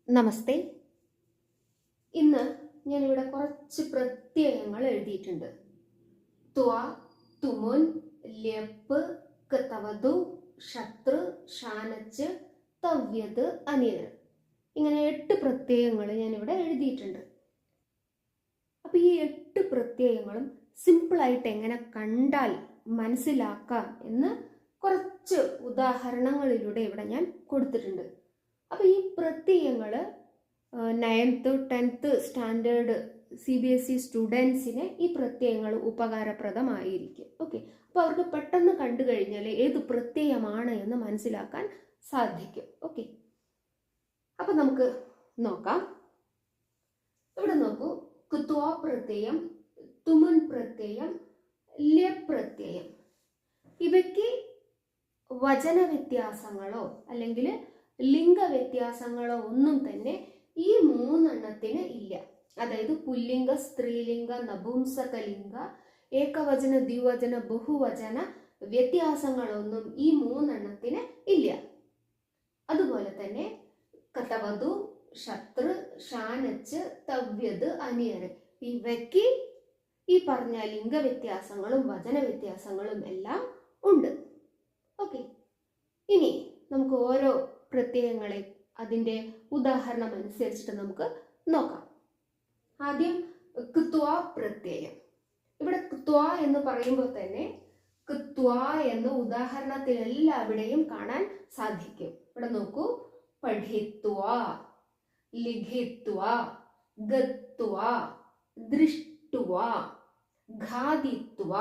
നമസ്തേ. ഇന്ന് ഞാനിവിടെ കുറച്ച് പ്രത്യയങ്ങൾ എഴുതിയിട്ടുണ്ട്. ത്വ, തുമുൻ, ല്യപ്പ്, കതവതു, ശത്രു, ഷാനച്ച്, തവ്യത്, അനിയർ. ഇങ്ങനെ 8 പ്രത്യയങ്ങൾ ഞാനിവിടെ എഴുതിയിട്ടുണ്ട്. അപ്പോൾ ഈ 8 പ്രത്യയങ്ങളും സിമ്പിളായിട്ട് എങ്ങനെ കണ്ടാൽ മനസ്സിലാക്കാം എന്ന് കുറച്ച് ഉദാഹരണങ്ങളിലൂടെ ഇവിടെ ഞാൻ കൊടുത്തിട്ടുണ്ട്. അപ്പോൾ ഈ പ്രത്യയങ്ങൾ 9th 10th സ്റ്റാൻഡേർഡ് CBSE സ്റ്റുഡൻസിന് ഈ പ്രത്യയങ്ങൾ ഉപകാരപ്രദമായിരിക്കും. ഓക്കെ, അപ്പോൾ അവർക്ക് പെട്ടെന്ന് കണ്ടു കഴിഞ്ഞാൽ ഏത് പ്രത്യയമാണ് എന്ന് മനസ്സിലാക്കാൻ സാധിക്കും. ഓക്കെ, അപ്പോൾ നമുക്ക് നോക്കാം. ഇവിടെ നോക്കൂ, കുത്വ പ്രത്യയം, തുമുൻ പ്രത്യയം, ല്യപ്രത്യയം. ഇവയ്ക്ക് വചന വ്യത്യാസങ്ങളോ അല്ലെങ്കിൽ ലിംഗവ്യത്യാസങ്ങളോ ഒന്നും തന്നെ ഈ 3 എണ്ണത്തിന് ഇല്ല. അതായത് പുല്ലിംഗ, സ്ത്രീലിംഗ, നപുംസകലിംഗ, ഏകവചന, ദ്വിവചന, ബഹുവചന വ്യത്യാസങ്ങളൊന്നും ഈ 3 എണ്ണത്തിന് ഇല്ല. അതുപോലെ തന്നെ കതവതു, ശത്രു, ഷാനച്ച്, തവ്യത്, അനിയർ ഇവയ്ക്ക് ഈ പറഞ്ഞ ലിംഗവ്യത്യാസങ്ങളും വചന വ്യത്യാസങ്ങളും എല്ലാം ഉണ്ട്. ഓക്കെ, ഇനി നമുക്ക് ഓരോ പ്രത്യയങ്ങളെ അതിൻ്റെ ഉദാഹരണം അനുസരിച്ചിട്ട് നമുക്ക് നോക്കാം. ആദ്യം ക്ത്വ പ്രത്യയം. ഇവിടെ ക്ത്വ എന്ന് പറയുമ്പോൾ തന്നെ ക്ത്വ എന്ന് ഉദാഹരണത്തിൽ എല്ലാവിടെയും കാണാൻ സാധിക്കും. ഇവിടെ നോക്കൂ, പഠിത്വ, ലിഖിത്വ, ഗത്വ, ദൃഷ്ട്വ, ഘാതിത്വ,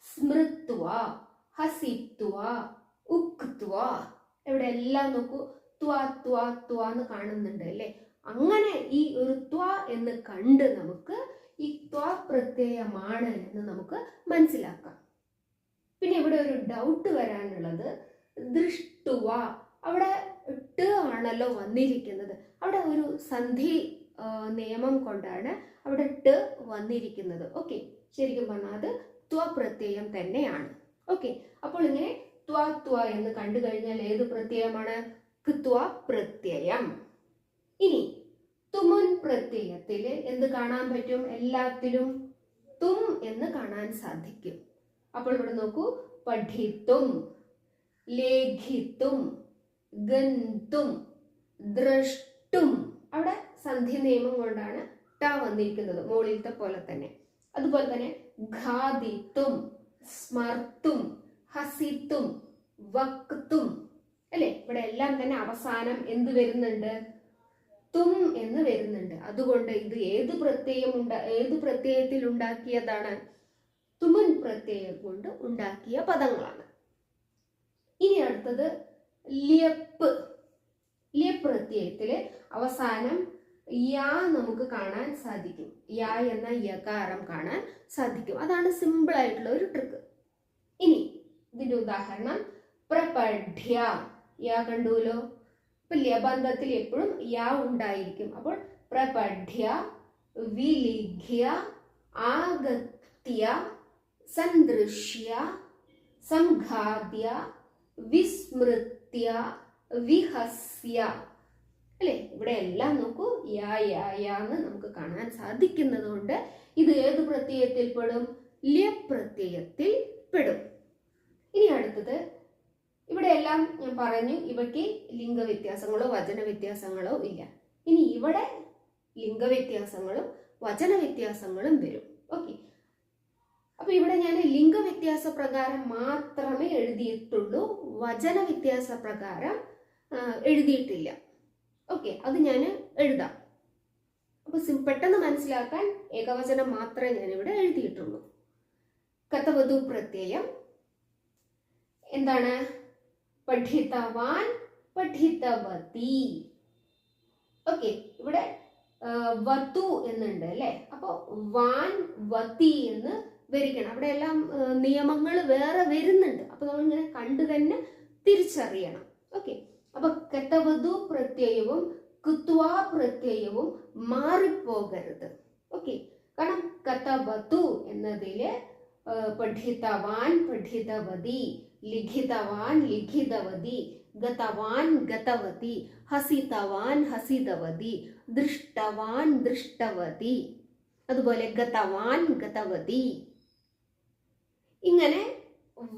സ്മൃത്വ, ഹസിത്വ, ഉക്ത്വ. ഇവിടെ എല്ലാം നോക്കൂ, ത്വ ത്വ ത്വ എന്ന് കാണുന്നുണ്ട് അല്ലേ? അങ്ങനെ ഈ ഒരു ത്വ എന്ന് കണ്ട് നമുക്ക് ഈ ത്വ പ്രത്യയമാണ് എന്ന് നമുക്ക് മനസ്സിലാക്കാം. പിന്നെ ഇവിടെ ഒരു ഡൗട്ട് വരാനുള്ളത്, ദൃഷ്ടുവ, അവിടെ ട് ആണല്ലോ വന്നിരിക്കുന്നത്. അവിടെ ഒരു സന്ധി നിയമം കൊണ്ടാണ് അവിടെ ട് വന്നിരിക്കുന്നത്. ഓക്കെ, ശരിക്കും പറഞ്ഞാൽ അത് ത്വ പ്രത്യയം തന്നെയാണ്. ഓക്കെ, അപ്പോൾ ഇങ്ങനെ ത്വ ത്വ എന്ന് കണ്ടു കഴിഞ്ഞാൽ ഏത് പ്രത്യയമാണ്? ക്ത്വ പ്രത്യയം. ഇനി തുമുൻ പ്രത്യയത്തിൽ എന്ത് കാണാൻ പറ്റും? എല്ലാത്തിലും തും എന്ന് കാണാൻ സാധിക്കും. അപ്പോൾ ഇവിടെ നോക്കൂ, പഠിത്തും, ലേഖിത്തും, ഗന്തും, ദ്രഷ്ടും. അവിടെ സന്ധി നിയമം കൊണ്ടാണ് ട വന്നിരിക്കുന്നത്, മുകളിലത്തെ പോലെ തന്നെ. അതുപോലെ തന്നെ ഘാതിത്തും, സ്മർത്തും, ഹസിത്തും, വക്തും അല്ലെ? ഇവിടെ എല്ലാം തന്നെ അവസാനം എന്ത് വരുന്നുണ്ട്? തും എന്ന് വരുന്നുണ്ട്. അതുകൊണ്ട് ഇത് ഏത് പ്രത്യയത്തിൽ ഉണ്ടാക്കിയതാണ്? തുമുൻ പ്രത്യയം കൊണ്ട് ഉണ്ടാക്കിയ പദങ്ങളാണ്. ഇനി അടുത്തത് ല്യപ്പ്. ല്യപ്രത്യയത്തില് അവസാനം യാ നമുക്ക് കാണാൻ സാധിക്കും. യാ എന്ന യകാരം കാണാൻ സാധിക്കും. അതാണ് സിമ്പിൾ ആയിട്ടുള്ള ഒരു ട്രിക്ക്. ഇനി ഇതിന്റെ ഉദാഹരണം പ്രപഠ്യ. യാ കണ്ടുല്ലോ, ഇപ്പൊ ല്യബന്ധത്തിൽ എപ്പോഴും യാ ഉണ്ടായിരിക്കും. അപ്പോൾ പ്രപഠ്യ, വിലിഖ്യ, ആഗത്യ, സന്ദൃശ്യ, സംഘാദ്യ, വിസ്മൃത്യ, വിഹസ്യ അല്ലെ? ഇവിടെ എല്ലാം നോക്കൂ, യാ യാ യാ എന്ന് നമുക്ക് കാണാൻ സാധിക്കുന്നത് കൊണ്ട് ഇത് ഏത് പ്രത്യയത്തിൽ പെടും? ല്യപ്രത്യയത്തിൽ പെടും. ഇനി അടുത്തത്, ഇവിടെ എല്ലാം ഞാൻ പറഞ്ഞു ഇവയ്ക്ക് ലിംഗവ്യത്യാസങ്ങളോ വചന വ്യത്യാസങ്ങളോ ഇല്ല. ഇനി ഇവിടെ ലിംഗവ്യത്യാസങ്ങളും വചന വ്യത്യാസങ്ങളും വരും. ഓക്കെ, അപ്പൊ ഇവിടെ ഞാൻ ലിംഗവ്യത്യാസ പ്രകാരം മാത്രമേ എഴുതിയിട്ടുള്ളൂ, വചന വ്യത്യാസ പ്രകാരം എഴുതിയിട്ടില്ല. ഓക്കെ, അത് ഞാൻ എഴുതാം. അപ്പൊ പെട്ടെന്ന് മനസ്സിലാക്കാൻ ഏകവചനം മാത്രമേ ഞാൻ ഇവിടെ എഴുതിയിട്ടുള്ളൂ. കതവതു പ്രത്യയം എന്താണ്? പഠിതവാൻ, പഠിതവതി. ഓക്കെ, ഇവിടെ വതു എന്നുണ്ട് അല്ലെ? അപ്പൊ വാൻ, വതി എന്ന് വരിക്കണം. അവിടെ എല്ലാം നിയമങ്ങൾ വേറെ വരുന്നുണ്ട്. അപ്പൊ നമ്മൾ ഇങ്ങനെ കണ്ടു തന്നെ തിരിച്ചറിയണം. ഓക്കെ, അപ്പൊ കതവതു പ്രത്യയവും ക്ത്വ പ്രത്യയവും മാറിപ്പോകരുത്. ഓക്കെ, കാരണം കതവതു എന്നതില് പഠിതവാൻ, പഠിതവതി, ലിഖിതവാൻ, ലിഖിതവതി, ഗതവാൻ ഗതവതി, ഹസിതവാൻ ഹസിതവതി, ദൃഷ്ടവാൻ ദൃഷ്ടവതി. അതുപോലെ ഗതവാൻ ഗതവതി. ഇങ്ങനെ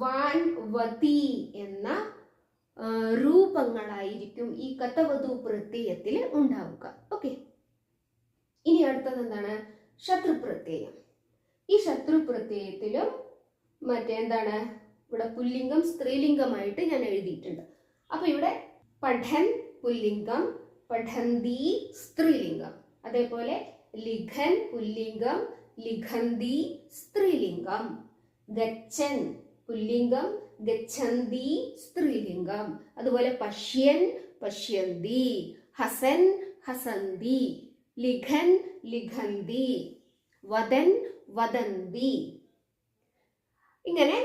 വാൻ വതി എന്ന രൂപങ്ങളായിരിക്കും ഈ ഗതവതു പ്രത്യയത്തിൽ ഉണ്ടാവുക. ഓക്കെ, ഇനി അടുത്തത് എന്താണ്? ശത്രുപ്രത്യയം. ഈ ശത്രുപ്രത്യയത്തിലും മറ്റെന്താണ്, ഇവിടെ പുല്ലിംഗം സ്ത്രീലിംഗമായിട്ട് ഞാൻ എഴുതിയിട്ടുണ്ട്. അപ്പൊ ഇവിടെ പഠൻ പുല്ലിംഗം, പഠന്തി സ്ത്രീലിംഗം. അതേപോലെ ലിഖൻ പുല്ലിംഗം, ലിഖന്തി സ്ത്രീലിംഗം. ഗച്ഛൻ പുല്ലിംഗം, ഗച്ഛന്തി സ്ത്രീലിംഗം. അതുപോലെ പശ്യൻ പശ്യന്തി, ഹസൻ ഹസന്തി, ലിഖൻ ലിഖന്തി, വദൻ വദന്തി. ഇങ്ങനെ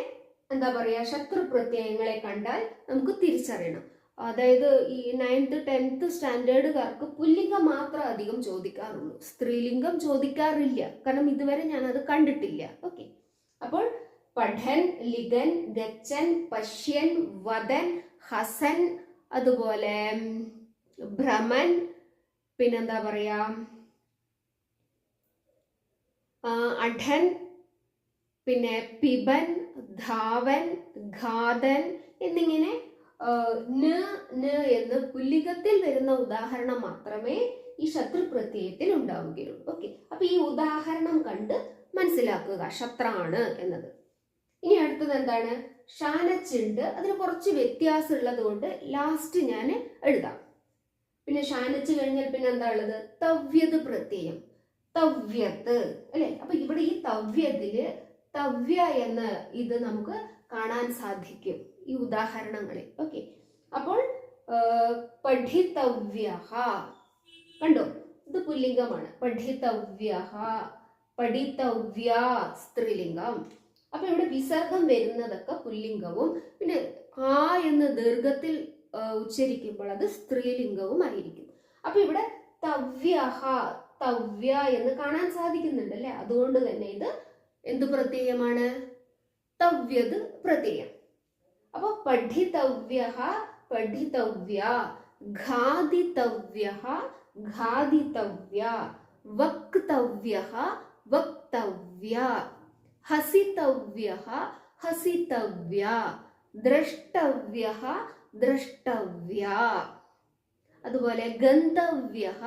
എന്താ പറയുക, ശത്രുപ്രത്യയങ്ങളെ കണ്ടാൽ നമുക്ക് തിരിച്ചറിയണം. അതായത് ഈ 9th 10th സ്റ്റാൻഡേർഡുകാർക്ക് പുല്ലിംഗം മാത്രം അധികം ചോദിക്കാറുള്ളൂ, സ്ത്രീലിംഗം ചോദിക്കാറില്ല. കാരണം ഇതുവരെ ഞാൻ അത് കണ്ടിട്ടില്ല. ഓക്കെ, അപ്പോൾ പഠൻ, ലിഖൻ, ഗച്ഛൻ, പശ്യൻ, വദൻ, ഹസൻ, അതുപോലെ ഭ്രമൻ, പിന്നെന്താ പറയാ അഠൻ, പിന്നെ പിബൻ, ധാവൻ, ഘാതൻ എന്നിങ്ങനെ എന്ന് പുല്ലിംഗത്തിൽ വരുന്ന ഉദാഹരണം മാത്രമേ ഈ ശത്രുപ്രത്യയത്തിൽ ഉണ്ടാവുകയുള്ളൂ. ഓക്കെ, അപ്പൊ ഈ ഉദാഹരണം കണ്ട് മനസ്സിലാക്കുക ശത്രാണ് എന്നത്. ഇനി അടുത്തത് എന്താണ്? ഷാനച്ചുണ്ട്. അതിന് കുറച്ച് വ്യത്യാസം ഉള്ളത് കൊണ്ട് ലാസ്റ്റ് ഞാൻ എഴുതാം. പിന്നെ ഷാനച്ച് കഴിഞ്ഞാൽ പിന്നെ എന്താ ഉള്ളത്? തവ്യത് പ്രത്യയം, തവ്യത്ത് അല്ലെ. അപ്പൊ ഇവിടെ ഈ തവ്യത്തില് തവ്യ എന്ന ഇത് നമുക്ക് കാണാൻ സാധിക്കും ഈ ഉദാഹരണങ്ങളിൽ. ഓക്കെ, അപ്പോൾ പഠിതവ്യഃ കണ്ടോ, ഇത് പുല്ലിംഗമാണ്. പഠിതവ്യഃ, പഠിതവ്യ സ്ത്രീലിംഗം. അപ്പൊ ഇവിടെ വിസർഗം വരുന്നതൊക്കെ പുല്ലിംഗവും പിന്നെ ആ എന്ന് ദീർഘത്തിൽ ഉച്ചരിക്കുമ്പോൾ അത് സ്ത്രീലിംഗവും ആയിരിക്കും. അപ്പൊ ഇവിടെ തവ്യഃ, തവ്യ എന്ന് കാണാൻ സാധിക്കുന്നുണ്ട് അല്ലെ. അതുകൊണ്ട് തന്നെ ഇത് എന്ത് പ്രത്യയമാണ്? തവ്യത് പ്രത്യയം. അപ്പൊ പഠിതവ്യഃ, പഠിതവ്യ, ഘാതിതവ്യഃ, ഘാതിതവ്യ, വക്തവ്യഃ, വക്തവ്യ, ഹസിതവ്യഃ, ഹസിതവ്യ, ദ്രഷ്ടവ്യഃ, ദ്രഷ്ടവ്യ. അതുപോലെ ഗന്ധവ്യഃ,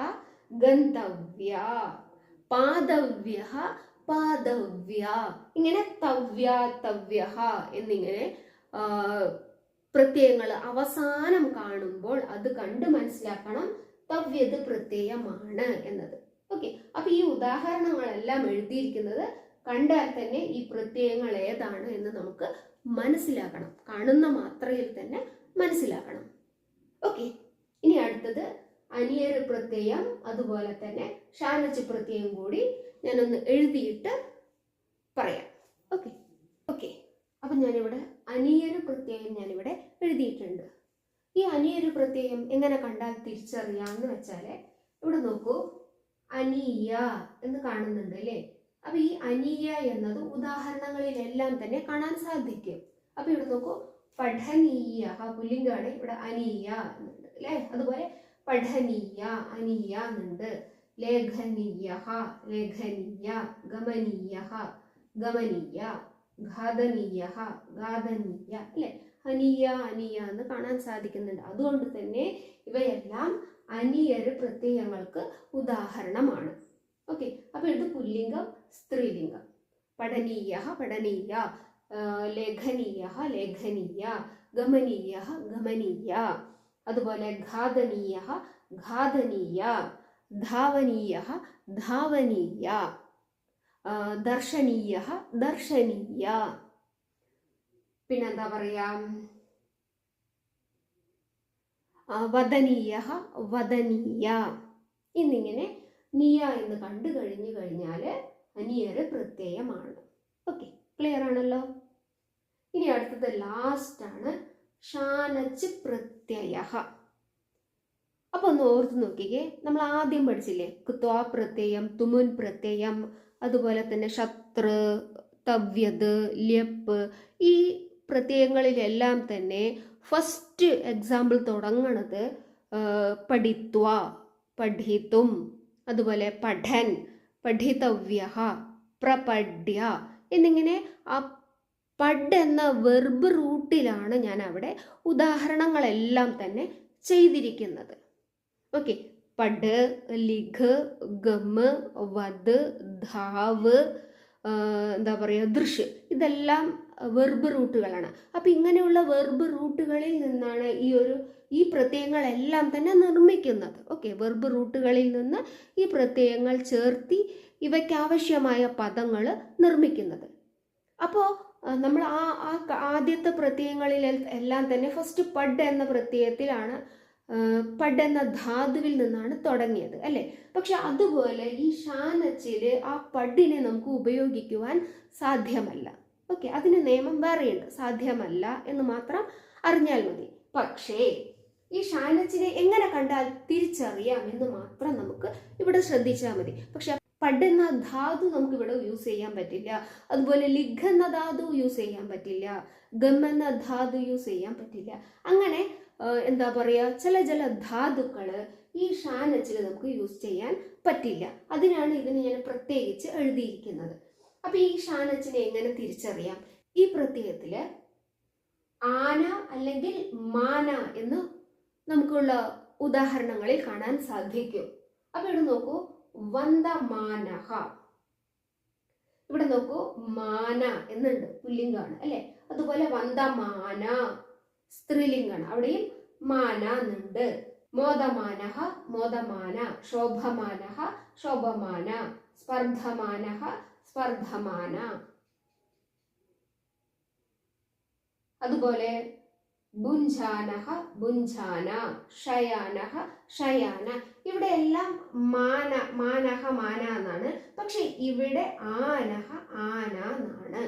ഗന്ധവ്യ, പാദവ്യഃ, പാദവ്യ. ഇങ്ങനെ തവ്യ, തവ്യഃ എന്നിങ്ങനെ പ്രത്യയങ്ങൾ അവസാനം കാണുമ്പോൾ അത് കണ്ട് മനസ്സിലാക്കണം തവ്യത് പ്രത്യയമാണ് എന്നത്. ഓക്കെ, അപ്പൊ ഈ ഉദാഹരണങ്ങളെല്ലാം എഴുതിയിരിക്കുന്നത് കണ്ടാൽ തന്നെ ഈ പ്രത്യയങ്ങൾ ഏതാണ് എന്ന് നമുക്ക് മനസ്സിലാക്കണം. കാണുന്ന മാത്രയിൽ തന്നെ മനസ്സിലാക്കണം. ഓക്കെ, ഇനി അടുത്തത് അനിയര് പ്രത്യയം, അതുപോലെ തന്നെ ഷാനച്ച് പ്രത്യയം കൂടി ഞാനൊന്ന് എഴുതിയിട്ട് പറയാം. ഓക്കെ ഓക്കെ അപ്പം ഞാനിവിടെ അനിയര് പ്രത്യയം ഞാനിവിടെ എഴുതിയിട്ടുണ്ട്. ഈ അനിയര് പ്രത്യയം എങ്ങനെ കണ്ടാൽ തിരിച്ചറിയാമെന്ന് വെച്ചാൽ ഇവിടെ നോക്കൂ, അനീയ എന്ന് കാണുന്നുണ്ട് അല്ലേ. അപ്പൊ ഈ അനീയ എന്നത് ഉദാഹരണങ്ങളിലെല്ലാം തന്നെ കാണാൻ സാധിക്കും. അപ്പൊ ഇവിടെ നോക്കൂ, പഠനീയ പുല്ലിംഗാണ്, ഇവിടെ അനീയ എന്നുണ്ട് അല്ലെ. അതുപോലെ പഠനീയ, അനീയ എന്നുണ്ട്. ലേഖനീയ, ലേഖനീയ, ഗമനീയ, ഗമനീയ, ഘാതനീയ, ഘാതനീയ അല്ലെ. അനീയ, അനീയ എന്ന് കാണാൻ സാധിക്കുന്നുണ്ട്. അതുകൊണ്ട് തന്നെ ഇവയെല്ലാം അനിയര് പ്രത്യയങ്ങൾക്ക് ഉദാഹരണമാണ്. ഓക്കെ, അപ്പൊ ഇത് പുല്ലിംഗം സ്ത്രീലിംഗം. പഠനീയ, പഠനീയ, ലേഖനീയ, ലേഖനീയ, ഗമനീയ, ഗമനീയ. അതുപോലെ ഘാതനീയ, ഘാതനീയ, ധാവനീയ, ധാവനീയ, ദർശനീയ, ദർശനീയ. പിന്നെന്താ പറയാ, വദനീയ, വദനീയ എന്നിങ്ങനെ നിയ എന്ന് കണ്ടു കഴിഞ്ഞു കഴിഞ്ഞാൽ അനിയര് പ്രത്യയമാണ്. ഓക്കെ, ക്ലിയർ ആണല്ലോ. ഇനി അടുത്തത് ലാസ്റ്റ് ആണ് ഷാനച്ച് പ്രത്യയ. അപ്പൊ ഒന്ന് ഓർത്ത് നോക്കിക്കേ, നമ്മൾ ആദ്യം പഠിച്ചില്ലേ ക്ത്വാ പ്രത്യയം, തുമുൻ പ്രത്യയം, അതുപോലെ തന്നെ ശത്രു, തവ്യത്, ല്യപ്പ്. ഈ പ്രത്യയങ്ങളിലെല്ലാം തന്നെ ഫസ്റ്റ് എക്സാമ്പിൾ തുടങ്ങണത് പഠിത്വ, പഠിത്തും, അതുപോലെ പഠൻ, പഠിതവ്യ, പ്രപഠ്യ എന്നിങ്ങനെ ആ പഡ് എന്ന വെർബ് റൂട്ടിലാണ് ഞാൻ അവിടെ ഉദാഹരണങ്ങളെല്ലാം തന്നെ ചെയ്തിരിക്കുന്നത്. ഓക്കെ, പഡ്, ലിഖ്, ഗമ്, വദ്, ധാവ്, എന്താ പറയുക, ദൃശ്യ, ഇതെല്ലാം വെർബ് റൂട്ടുകളാണ്. അപ്പം ഇങ്ങനെയുള്ള വെർബ് റൂട്ടുകളിൽ നിന്നാണ് ഈ പ്രത്യയങ്ങളെല്ലാം തന്നെ നിർമ്മിക്കുന്നത്. ഓക്കെ, വെർബ് റൂട്ടുകളിൽ നിന്ന് ഈ പ്രത്യയങ്ങൾ ചേർത്തി ഇവയ്ക്ക് ആവശ്യമായ പദങ്ങൾ നിർമ്മിക്കുന്നത്. അപ്പോൾ നമ്മൾ ആദ്യത്തെ പ്രത്യയങ്ങളിൽ എല്ലാം തന്നെ ഫസ്റ്റ് പഡ് എന്ന പ്രത്യയത്തിലാണ്, പഡ് എന്ന ധാതുവിൽ നിന്നാണ് തുടങ്ങിയത് അല്ലേ. പക്ഷെ അതുപോലെ ഈ ഷാനച്ചില് ആ പഡിനെ നമുക്ക് ഉപയോഗിക്കുവാൻ സാധ്യമല്ല. ഓക്കെ, അതിന് നിയമം വേറെയുണ്ട്, സാധ്യമല്ല എന്ന് മാത്രം അറിഞ്ഞാൽ മതി. പക്ഷേ ഈ ഷാനച്ചിനെ എങ്ങനെ കണ്ടാൽ തിരിച്ചറിയാം എന്ന് മാത്രം നമുക്ക് ഇവിടെ ശ്രദ്ധിച്ചാൽ മതി. പക്ഷെ പഡ് എന്ന ധാതു നമുക്ക് ഇവിടെ യൂസ് ചെയ്യാൻ പറ്റില്ല. അതുപോലെ ലിഖ് എന്ന ധാതു യൂസ് ചെയ്യാൻ പറ്റില്ല, ഗം എന്ന ധാതു യൂസ് ചെയ്യാൻ പറ്റില്ല. അങ്ങനെ എന്താ പറയുക, ചില ധാതുക്കൾ ഈ ഷാനച്ചിൽ നമുക്ക് യൂസ് ചെയ്യാൻ പറ്റില്ല. അതിനാണ് ഇതിന് ഞാൻ പ്രത്യേകിച്ച് എഴുതിയിരിക്കുന്നത്. അപ്പൊ ഈ ഷാനച്ചിനെ എങ്ങനെ തിരിച്ചറിയാം? ഈ പ്രത്യയത്തില് ആന അല്ലെങ്കിൽ മാന എന്ന് നമുക്കുള്ള ഉദാഹരണങ്ങളിൽ കാണാൻ സാധിക്കും. അപ്പൊ ഇവിടെ നോക്കൂ, വന്ദമാനഹ, ഇവിടെ നോക്കൂ മാന എന്നുണ്ട്, പുല്ലിംഗാണ് അല്ലെ. അതുപോലെ വന്ദമാന സ്ത്രീലിംഗാണ്, അവിടെയും മാന എന്നുണ്ട്. മോദമാനഹ മോദമാന, ശോഭമാനഹ ശോഭമാന, സ്പർദ്ധമാനഹ സ്പർദ്ധമാന. അതുപോലെ ഭുഞ്ചാനഹ ഭുഞ്ചാന, ശയാനഹ ശയാന. ഇവിടെ എല്ലാം മാനഹ മാന എന്നാണ്, പക്ഷെ ഇവിടെ ആനഹ ആന എന്നാണ്.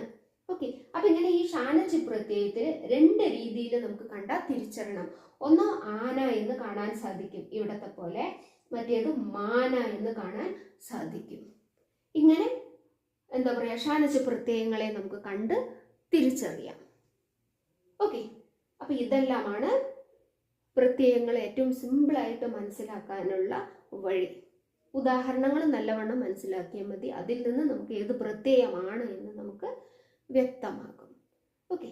ഓക്കെ, അപ്പൊ ഇങ്ങനെ ഈ ഷാനച്ചി പ്രത്യയത്തിൽ രണ്ട് രീതിയിൽ നമുക്ക് കണ്ടാൽ തിരിച്ചറിയണം. ഒന്ന് ആന എന്ന് കാണാൻ സാധിക്കും ഇവിടത്തെ പോലെ, മറ്റേത് മാന എന്ന് കാണാൻ സാധിക്കും. ഇങ്ങനെ എന്താ പറയാ, ഷാനച്ചി പ്രത്യയങ്ങളെ നമുക്ക് കണ്ട് തിരിച്ചറിയാം. ഓക്കെ, അപ്പൊ ഇതെല്ലാമാണ് പ്രത്യയങ്ങൾ ഏറ്റവും സിമ്പിളായിട്ട് മനസ്സിലാക്കാനുള്ള വഴി. ഉദാഹരണങ്ങൾ നല്ലവണ്ണം മനസ്സിലാക്കിയാൽ മതി, അതിൽ നിന്ന് നമുക്ക് ഏത് പ്രത്യയമാണ് എന്ന് നമുക്ക് വ്യക്തമാകും. ഓക്കെ.